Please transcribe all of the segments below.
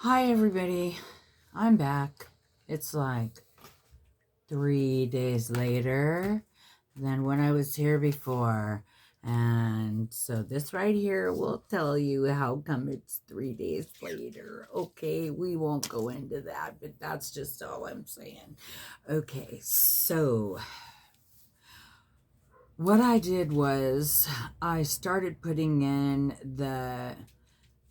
Hi, everybody. I'm back. It's like 3 days later than when I was here before. And so this right here will tell you how come it's 3 days later. Okay, we won't go into that, but that's just all I'm saying. Okay, so what I did was I started putting in the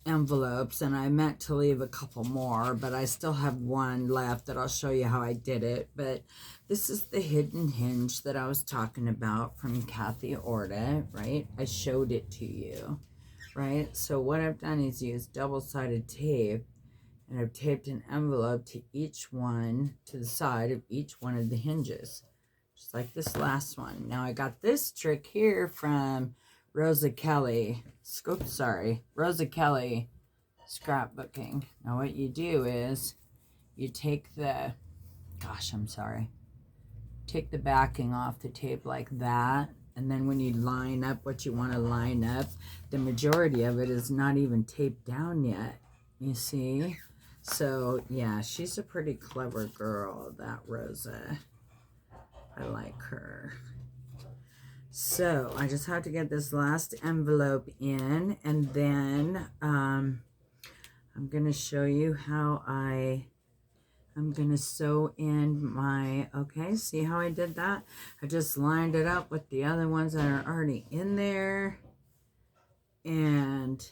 envelopes, and I meant to leave a couple more, but I still have one left that I'll show you how I did it. But this is the hidden hinge that I was talking about from Kathy Orta, right? I showed it to you, right? So what I've done is use double-sided tape, and I've taped an envelope to each one, to the side of each one of the hinges, just like this last one. Now I got this trick here from Rosa Kelly scrapbooking. Now what you do is you take the, take the backing off the tape like that, and then when you line up what you want to line up, the majority of it is not even taped down yet, you see? So yeah, she's a pretty clever girl, that Rosa. I like her. So I just have to get this last envelope in, and then I'm going to show you how I'm going to sew in my, okay, see how I did that? I just lined it up with the other ones that are already in there, and,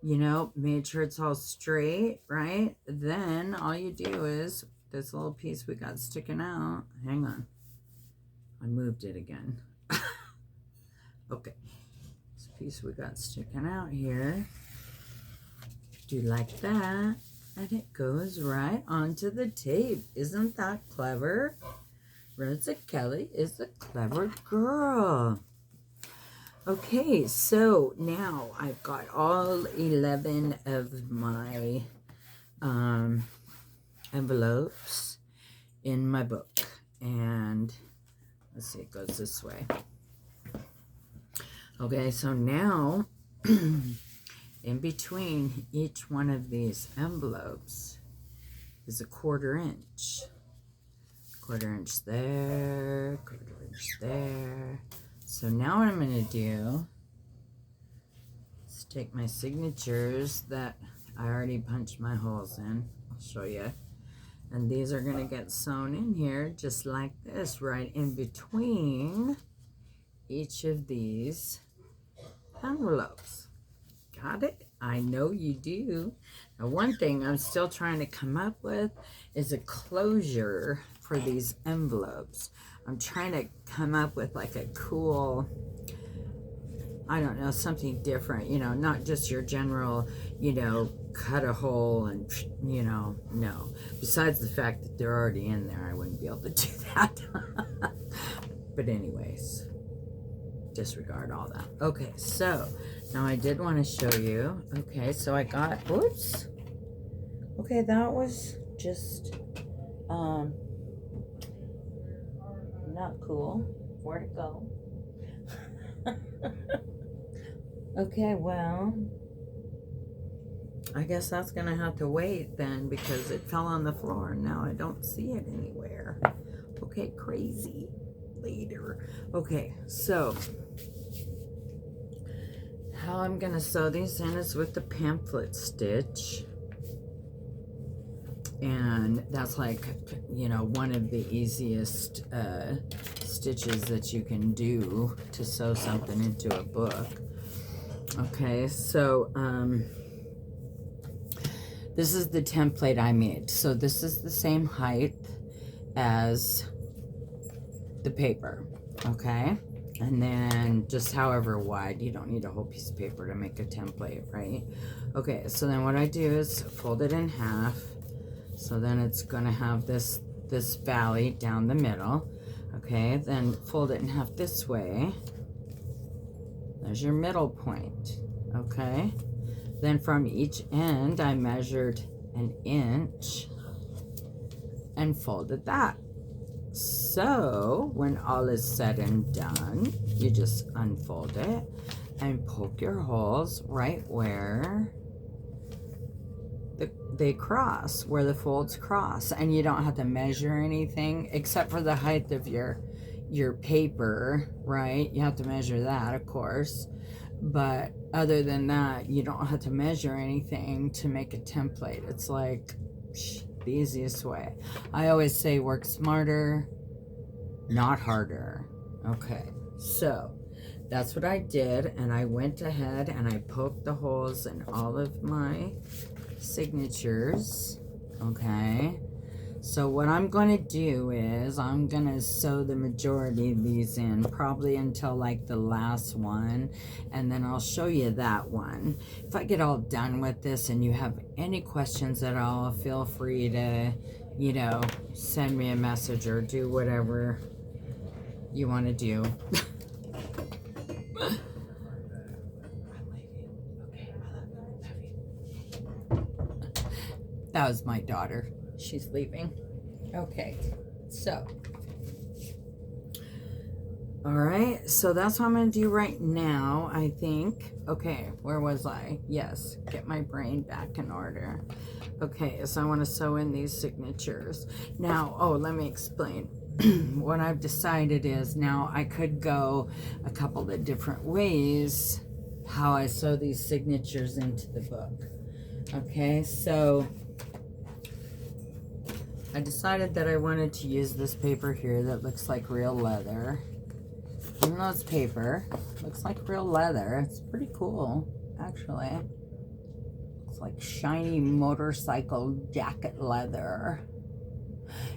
you know, made sure it's all straight, right? Then all you do is, this little piece we got sticking out, hang on, I moved it again. Okay, this piece we got sticking out here, do like that, and it goes right onto the tape. Isn't that clever? Rosa Kelly is a clever girl. Okay, so now I've got all 11 of my envelopes in my book, and let's see, it goes this way. Okay, so now in between each one of these envelopes is a 1/4 inch. 1/4 inch there, 1/4 inch there. So now what I'm going to do is take my signatures that I already punched my holes in. I'll show you. And these are going to get sewn in here just like this, right in between each of these envelopes. Got it? I know you do. Now, one thing I'm still trying to come up with is a closure for these envelopes. I'm trying to come up with like a cool, I don't know, something different, you know, not just your general, you know, cut a hole and, you know, no. Besides the fact that they're already in there, I wouldn't be able to do that. But anyways, disregard all that. Okay, so now I did want to show you. Okay, so I got, oops. Okay, that was just not cool. Where'd it go? Okay, well, I guess that's gonna have to wait then, because it fell on the floor and now I don't see it anywhere. Okay, crazy. Later. Okay, so how I'm gonna sew these in is with the pamphlet stitch, and that's like, you know, one of the easiest stitches that you can do to sew something into a book. Okay, so this is the template I made. So this is the same height as the paper, okay? And then just however wide, you don't need a whole piece of paper to make a template, right? Okay, so then what I do is fold it in half. So then it's gonna have this valley down the middle. Okay, then fold it in half this way. There's your middle point, okay? Then from each end, I measured 1 inch and folded that. So when all is said and done, you just unfold it and poke your holes right where the they cross, where the folds cross, and you don't have to measure anything except for the height of your paper, right? You have to measure that, of course, but other than that, you don't have to measure anything to make a template. It's like the easiest way. I always say work smarter, not harder. Okay, so that's what I did, and I went ahead and I poked the holes in all of my signatures. Okay, so what I'm going to do is I'm going to sew the majority of these in, probably until like the last one, and then I'll show you that one. If I get all done with this and you have any questions at all, feel free to, you know, send me a message or do whatever you want to do. That was my daughter. She's leaving. Okay, so. All right, so that's what I'm going to do right now, I think. Okay, where was I? Yes, get my brain back in order. Okay, so I want to sew in these signatures. Now, oh, let me explain. What I've decided is now I could go a couple of different ways how I sew these signatures into the book. Okay, so I decided that I wanted to use this paper here that looks like real leather. Even though it's paper, looks like real leather. It's pretty cool, actually. Looks like shiny motorcycle jacket leather.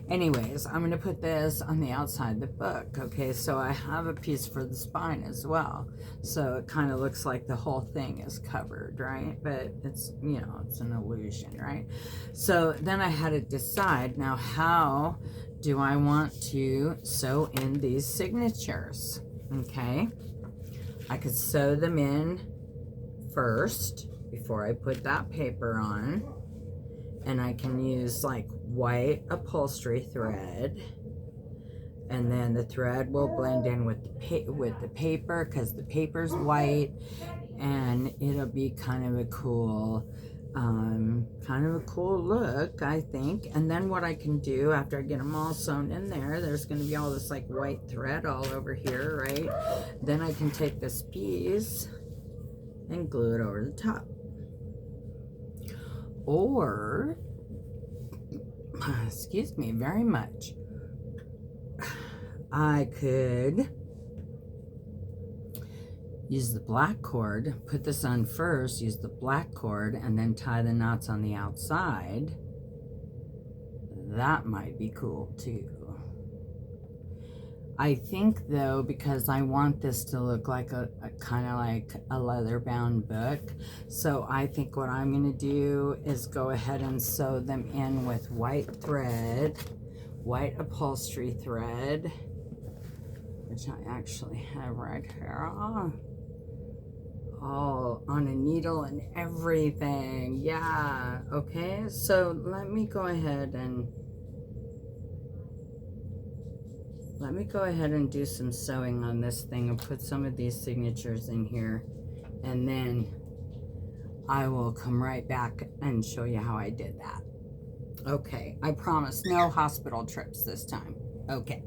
Anyways, I'm going to put this on the outside of the book. Okay, so I have a piece for the spine as well. So it kind of looks like the whole thing is covered, right? But it's, you know, it's an illusion, right? So then I had to decide, now how do I want to sew in these signatures? Okay, I could sew them in first before I put that paper on. And I can use like white upholstery thread, and then the thread will blend in with the paper because the paper's white, and it'll be kind of a cool look, I think. And then what I can do after I get them all sewn in there, there's going to be all this like white thread all over here, right? Then I can take this piece and glue it over the top. Or, excuse me very much, I could use the black cord, put this on first, use the black cord, and then tie the knots on the outside. That might be cool too. I think though, because I want this to look like a kind of like a leather bound book, so I think what I'm going to do is go ahead and sew them in with white thread, white upholstery thread, which I actually have right here. Oh, on a needle and everything. Yeah, okay, so let me go ahead and do some sewing on this thing and put some of these signatures in here, and then I will come right back and show you how I did that. Okay, I promise no hospital trips this time. Okay.